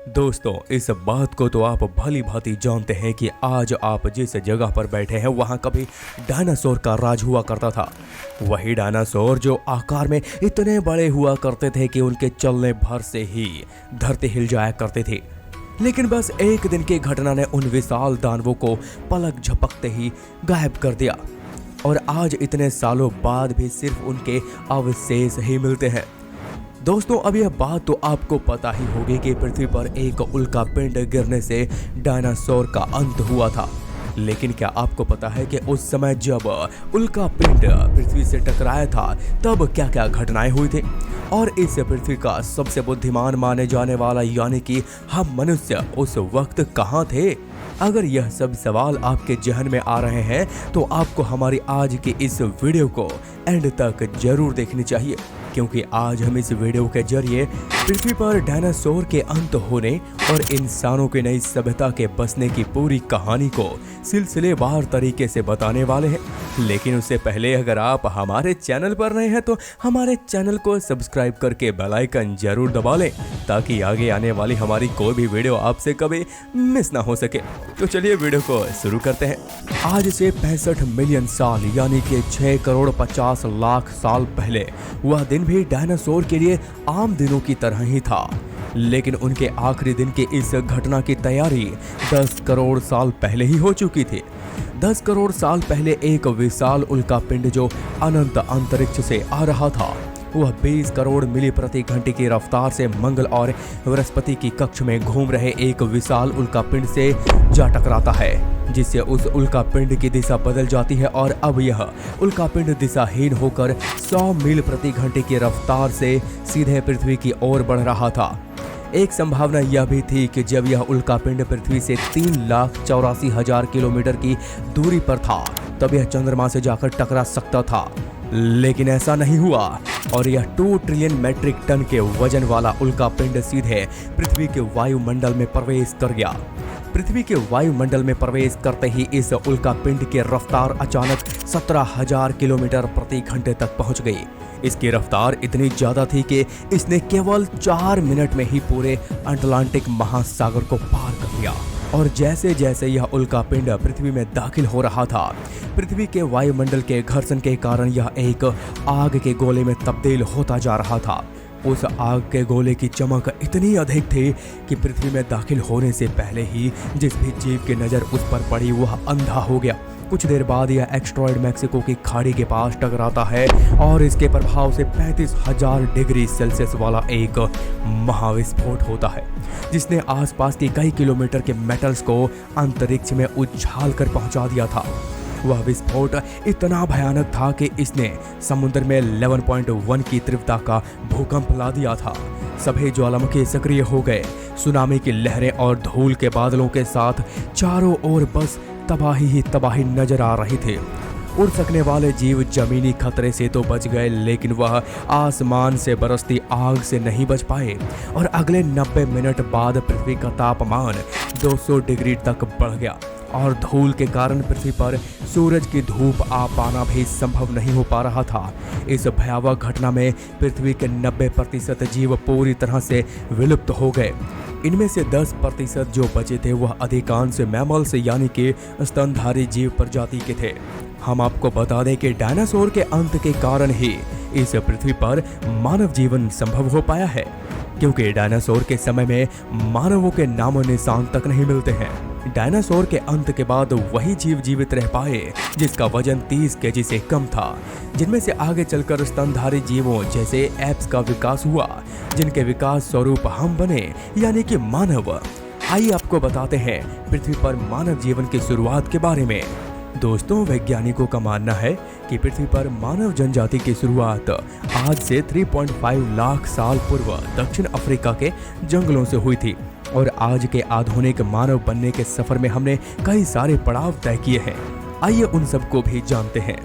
दोस्तों, इस बात को तो आप भली भांति जानते हैं कि आज आप जिस जगह पर बैठे हैं वहां कभी डायनासोर का राज हुआ करता था। वही डायनासोर जो आकार में इतने बड़े हुआ करते थे कि उनके चलने भर से ही धरती हिल जाया करती थी। लेकिन बस एक दिन की घटना ने उन विशाल दानवों को पलक झपकते ही गायब कर दिया और आज इतने सालों बाद भी सिर्फ उनके अवशेष ही मिलते हैं। दोस्तों, अब यह बात तो आपको पता ही होगी कि पृथ्वी पर एक उल्का पिंड गिरने से डायनासोर का अंत हुआ था। लेकिन क्या आपको पता है कि उस समय जब उल्का पिंड पृथ्वी से टकराया था तब क्या क्या घटनाएं हुई थी और इस पृथ्वी का सबसे बुद्धिमान माने जाने वाला यानी कि हम मनुष्य उस वक्त कहाँ थे? अगर यह सब सवाल आपके जहन में आ रहे हैं तो आपको हमारी आज की इस वीडियो को एंड तक जरूर देखनी चाहिए, क्योंकि आज हम इस वीडियो के जरिए पृथ्वी पर डायनासोर के अंत होने और इंसानों की नई सभ्यता के बसने की पूरी कहानी को सिलसिलेवार तरीके से बताने वाले हैं। लेकिन उससे पहले अगर आप हमारे चैनल पर नए हैं तो हमारे चैनल को सब्सक्राइब करके बेल आइकन जरूर दबा लें ताकि आगे आने वाली हमारी कोई भी वीडियो आपसे कभी मिस ना हो सके। तो चलिए वीडियो को शुरू करते हैं। आज से 65 मिलियन साल यानी कि 6 करोड़ 50 लाख साल पहले वह दिन भी डायनासोर के लिए आम दिनों की तरह ही था। लेकिन उनके आखिरी दिन की इस घटना की तैयारी 10 करोड़ साल पहले ही हो चुकी थी। 10 करोड़ साल पहले एक विशाल उल्का पिंड जो अनंत अंतरिक्ष से आ रहा था वह 20 करोड़ मिली प्रति घंटे की रफ्तार से मंगल और बृहस्पति की कक्ष में घूम रहे एक विशाल उल्का पिंड से जा टकराता है, जिससे उस उल्का पिंड की दिशा बदल जाती है और अब यह उल्का पिंड दिशाहीन होकर 100 मील प्रति घंटे की रफ्तार से सीधे पृथ्वी की ओर बढ़ रहा था। एक संभावना यह भी थी कि जब यह उल्का पिंड पृथ्वी से 3,84,000 किलोमीटर की दूरी पर था तब यह चंद्रमा से जाकर टकरा सकता था, लेकिन ऐसा नहीं हुआ और यह 2 ट्रिलियन मैट्रिक टन के वजन वाला उल्का पिंड सीधे पृथ्वी के वायुमंडल में प्रवेश कर गया। पृथ्वी के वायुमंडल में प्रवेश करते ही इस उल्का पिंड की रफ्तार अचानक 17,000 किलोमीटर प्रति घंटे तक पहुंच गई। इसकी रफ्तार इतनी ज्यादा थी कि इसने केवल 4 मिनट में ही पूरे अटलांटिक महासागर को पार कर लिया। और जैसे जैसे यह उल्का पिंड पृथ्वी में दाखिल हो रहा था पृथ्वी के वायुमंडल के घर्षण के कारण यह एक आग के गोले में तब्दील होता जा रहा था। उस आग के गोले की चमक इतनी अधिक थी कि पृथ्वी में दाखिल होने से पहले ही जिस भी जीव की नजर उस पर पड़ी वह अंधा हो गया। कुछ देर बाद यह एस्टेरॉयड मैक्सिको की खाड़ी के पास टकराता है और इसके प्रभाव से 35,000 डिग्री सेल्सियस वाला एक महाविस्फोट होता है, जिसने आसपास के कई किलोमीटर के मेटल्स को अंतरिक्ष में उछाल कर पहुंचा दिया था। वह विस्फोट इतना भयानक था कि इसने समुद्र में 11.1 की तीव्रता का भूकंप ला दिया था। सभी ज्वालामुखी सक्रिय हो गए। सुनामी की लहरें और धूल के बादलों के साथ चारों ओर बस तबाही ही तबाही नजर आ रही थी। उड़ सकने वाले जीव जमीनी खतरे से तो बच गए, लेकिन वह आसमान से बरसती आग से नहीं बच पाए और अगले 90 मिनट बाद पृथ्वी का तापमान 200 डिग्री तक बढ़ गया और धूल के कारण पृथ्वी पर सूरज की धूप आ पाना भी संभव नहीं हो पा रहा था। इस भयावह घटना में पृथ्वी के 90% जीव पूरी तरह से विलुप्त हो गए। इनमें से 10% जो बचे थे वह अधिकांश मैमल्स यानी कि स्तनधारी जीव प्रजाति के थे। हम आपको बता दें कि डायनासोर के अंत के कारण ही इस पृथ्वी पर मानव जीवन संभव हो पाया है, क्योंकि डायनासोर के समय में मानवों के नामो निशान तक नहीं मिलते हैं। डायनासोर के अंत के बाद वही जीव जीवित रह पाए जिसका वजन 30 केजी से कम था, जिनमें से आगे चलकर स्तनधारी जीवों जैसे एप्स का विकास हुआ, जिनके विकास स्वरूप हम बने यानी कि मानव। आइए आपको बताते हैं पृथ्वी पर मानव जीवन की शुरुआत के बारे में। दोस्तों, वैज्ञानिकों का मानना है कि पृथ्वी पर मानव जनजाति की शुरुआत आज से 3.5 लाख साल पूर्व दक्षिण अफ्रीका के जंगलों से हुई थी और आज के आधुनिक मानव बनने के सफर में हमने कई सारे पड़ाव तय किए हैं। आइए उन सबको भी जानते हैं।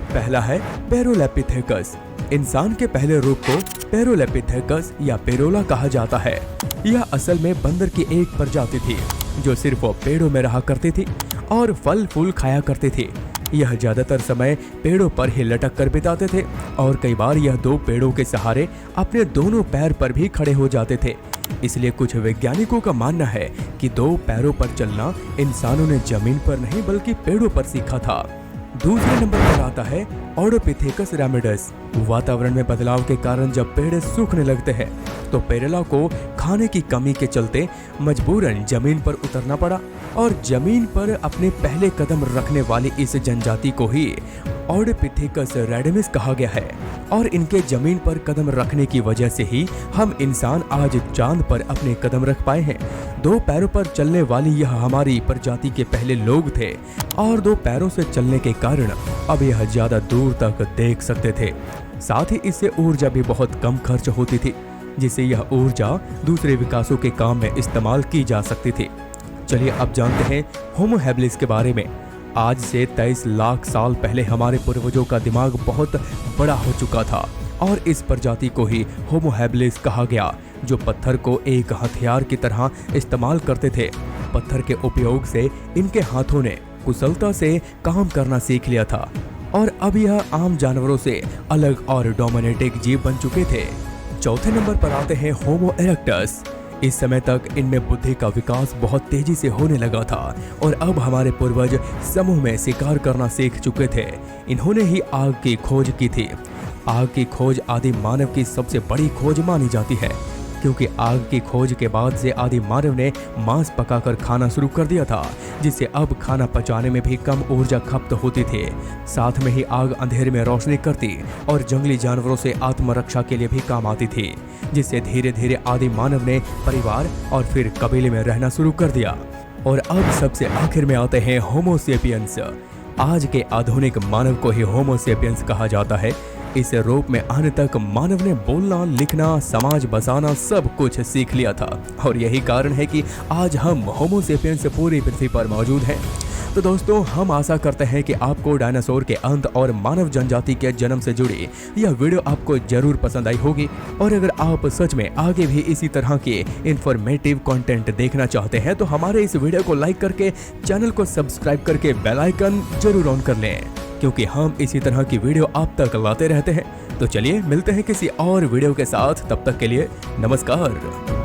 पहला है पेरोलैपिथेकस। इंसान के पहले रूप को पेरोलैपिथेकस या पेरोला कहा जाता है। यह असल में बंदर की एक प्रजाति थी जो सिर्फ पेड़ों में रहा करती थी और फल फूल खाया करते थे। यह ज्यादातर समय पेड़ों पर ही लटक कर बिताते थे और कई बार यह 2 पेड़ों के सहारे अपने दोनों पैर पर भी खड़े हो जाते थे। इसलिए कुछ वैज्ञानिकों का मानना है कि 2 पैरों पर चलना इंसानों ने जमीन पर नहीं बल्कि पेड़ों पर सीखा था। दूसरे नंबर पर आता है ऑडोपिथेकस रैमिडस। वातावरण में बदलाव के कारण जब पेड़ सूखने लगते हैं तो पेरेला को खाने की कमी के चलते मजबूरन जमीन पर उतरना पड़ा और जमीन पर अपने पहले कदम रखने वाली इस जनजाति को ही ऑडोपिथेकस रैडिमिस कहा गया है। और इनके जमीन पर कदम रखने की वजह से ही हम इंसान आज चांद पर अपने कदम रख पाए हैं। 2 पैरों पर चलने वाली यह हमारी प्रजाति के पहले लोग थे और 2 पैरों से चलने के कारण अब यह ज्यादा दूर तक देख सकते थे। साथ ही इससे ऊर्जा भी बहुत कम खर्च होती थी, जिससे यह ऊर्जा दूसरे विकासों के काम में इस्तेमाल की जा सकती थी। चलिए अब जानते हैं होमो हैबिलिस के बारे में। आज से 23 लाख साल पहले हमारे पूर्वजों का दिमाग बहुत बड़ा हो चुका था और इस प्रजाति को ही होमो हैबिलिस कहा गया, जो पत्थर को एक हथियार की तरह इस्तेमाल करते थे। पत्थर के उपयोग से इनके हाथों ने कुशलता से काम करना सीख लिया था और अब यह आम जानवरों से अलग और डोमिनेटिंग जीव बन चुके थे। चौथे नंबर पर आते हैं होमो इरेक्टस। इस समय तक इनमें बुद्धि का विकास बहुत तेजी से होने लगा था और अब हमारे पूर्वज समूह में शिकार करना सीख चुके थे। इन्होंने ही आग की खोज की थी। आग की खोज आदि मानव की सबसे बड़ी खोज मानी जाती है, क्योंकि आग की खोज के बाद से आदि मानव ने मांस पकाकर खाना शुरू कर दिया था, जिससे अब खाना पचाने में भी कम ऊर्जा खपत होती थी। साथ में ही आग अंधेरे में रोशनी करती और जंगली जानवरों से आत्मरक्षा के लिए भी काम आती थी, जिससे धीरे धीरे आदि मानव ने परिवार और फिर कबीले में रहना शुरू कर दिया। और अब सबसे आखिर में आते हैं होमो सेपियंस। आज के आधुनिक मानव को ही होमो सेपियंस कहा जाता है। इस रूप में आने तक मानव ने बोलना, लिखना, समाज बसाना सब कुछ सीख लिया था और यही कारण है कि आज हम होमो सेपियंस पूरी पृथ्वी पर मौजूद हैं। तो दोस्तों, हम आशा करते हैं कि आपको डायनासोर के अंत और मानव जनजाति के जन्म से जुड़ी यह वीडियो आपको जरूर पसंद आई होगी। और अगर आप सच में आगे भी इसी तरह के इंफॉर्मेटिव कंटेंट देखना चाहते हैं तो हमारे इस वीडियो को लाइक करके चैनल को सब्सक्राइब करके बेल आइकन जरूर ऑन कर लें, क्योंकि हम इसी तरह की वीडियो आप तक लाते रहते हैं। तो चलिए मिलते हैं किसी और वीडियो के साथ, तब तक के लिए नमस्कार।